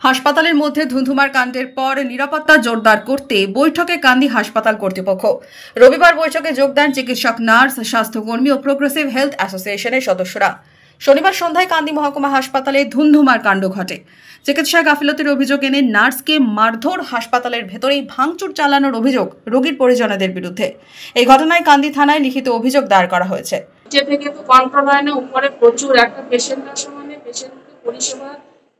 হাসপাতালের মধ্যে ধুন্ধুমার কাণ্ডের পর নিরাপত্তা জোরদার করতে বৈঠকে কান্দি হাসপাতাল কর্তৃপক্ষ। রবিবার বৈঠকে যোগ দেন চিকিৎসক, নার্স, স্বাস্থ্যকর্মী ও প্রোগ্রেসিভ হেলথ অ্যাসোসিয়েশনের সদস্যরা। শনিবার সন্ধ্যায় কান্দি মহকুমা হাসপাতালে ধুন্ধুমার কাণ্ড ঘটে। চিকিৎসা গাফিলতির অভিযোগ এনে নার্সকে মারধর, হাসপাতালের ভেতরেই ভাঙচুর চালানোর অভিযোগ রোগীর পরিজনদের বিরুদ্ধে। এই ঘটনায় কান্দি থানায় লিখিত অভিযোগ দায়ের করা হয়েছে। থেকে তো কন্ট্রোল হয় না, উপরে প্রচুর একটা পেশেন্টের সমানে পেশেন্টকে পরিষেবা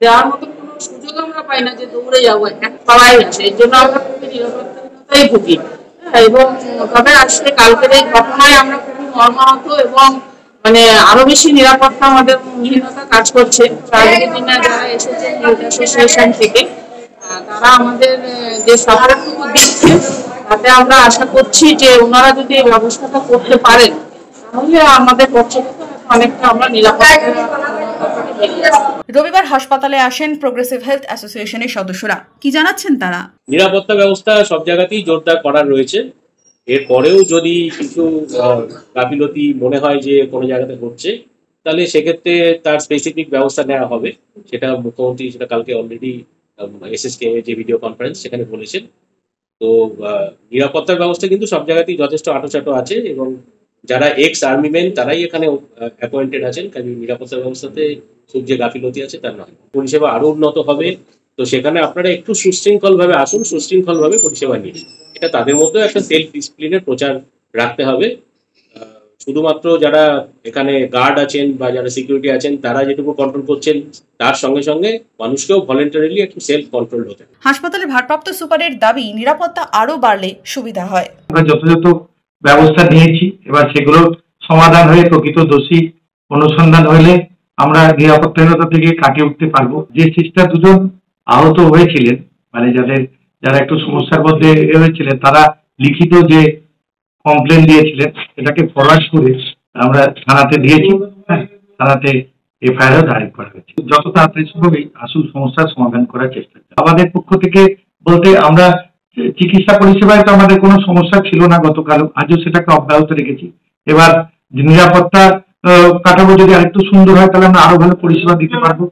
দেওয়ার মতো কোনো সুযোগ আমরা পাই না যে দৌড়ে যাবো, এক পাড়াই আছে। এর জন্য আমরা খুবই নিরাপত্তাহীনতায় ভুগি। এবং তবে আজকে কালকের এই ঘটনায় আমরা খুবই মর্মাহত এবং আরো বেশি নিরাপত্তা আমাদের হীনতা কাজ করছে। আজকের দিনে যারা এসেছেন অ্যাসোসিয়েশন থেকে, তারা আমাদের যে সাপোর্টটুকু দিচ্ছে, তাতে আমরা আশা করছি যে ওনারা যদি এই ব্যবস্থাটা করতে পারেন তাহলে আমাদের পক্ষে অনেকটা আমরা রবিবার হাসপাতালে আসেন প্রোগ্রেসিভ হেলথ অ্যাসোসিয়েশনের সদস্যরা। কি জানাচ্ছেন তারা? নিরাপত্তা ব্যবস্থা সব জায়গাতেই জোরদার করার রয়েছে। এরপরেও যদি কিছু গাফিলতি মনে হয় যে কোনো জায়গাতে হচ্ছে, তাহলে সেক্ষেত্রে তার স্পেসিফিক ব্যবস্থা নেওয়া হবে। সেটা মুখ্যমন্ত্রী সেটা কালকে অলরেডি এসএসকে যে ভিডিও কনফারেন্স সেখানে বলেছেন। তো নিরাপত্তার ব্যবস্থা কিন্তু সব জায়গাতেই যথেষ্ট আঁটোচাটো আছে এবং যারা এক্স আর্মিম্যান তারাই এখানে অ্যাপয়েন্টেড আছেন। কাজে নিরাপত্তা ব্যবস্থাতে খুব যে গাফিলতি আছে তা নয়। পরিষেবা আরো উন্নত হবে। তো সেখানে আপনারা একটু সুশৃঙ্খল ভাবে আসুন, সুশৃঙ্খল ভাবে পরিষেবা নিন। এটা তাদের মধ্যে একটা সেলফ ডিসিপ্লিনের প্রচার রাখতে হবে। শুধুমাত্র যারা এখানে গার্ড আছেন বা যারা সিকিউরিটি আছেন তারা যেটুকু কন্ট্রোল করছেন, তার সঙ্গে সঙ্গে মানুষকেও ভলেন্টারিলি একটু সেলফ কন্ট্রোল হতে। হাসপাতালের ভারপ্রাপ্ত সুপারের দাবি, নিরাপত্তা আরো বাড়লে সুবিধা হয়। আমরা যথাযথ ব্যবস্থা নিয়েছি, এবার সেগুলো সমাধান হয়ে প্রকৃত দোষী অনুসন্ধান হলে আমরা নিরাপত্তাহীনতা থেকে কাটিয়ে উঠতে পারবো। যে সিস্টার দুজন আহত হয়েছিলেন, যারা একটু সমস্যার মধ্যে হয়েছিলেন, তারা লিখিত যে কমপ্লেন দিয়েছিলেন সেটাকে ফরওয়ার্ড করে আমরা থানাতে দিয়েছি। থানাতে এফআইআর দায়ের করা হয়েছে। যত তাড়াতাড়ি সম্ভব এই আসল সমস্যার সমাধান করার চেষ্টা করছি। আমাদের পক্ষ থেকে বলতে, আমরা চিকিৎসা পরিষেবায় তো আমাদের কোনো সমস্যা ছিল না গতকাল, আজও সেটাকে অব্যাহত রেখেছি। এবার নিরাপত্তা কাঠামো যদি আরেকটু সুন্দর হয় তাহলে আমরা আরো ভালো পরিষেবা দিতে পারবো।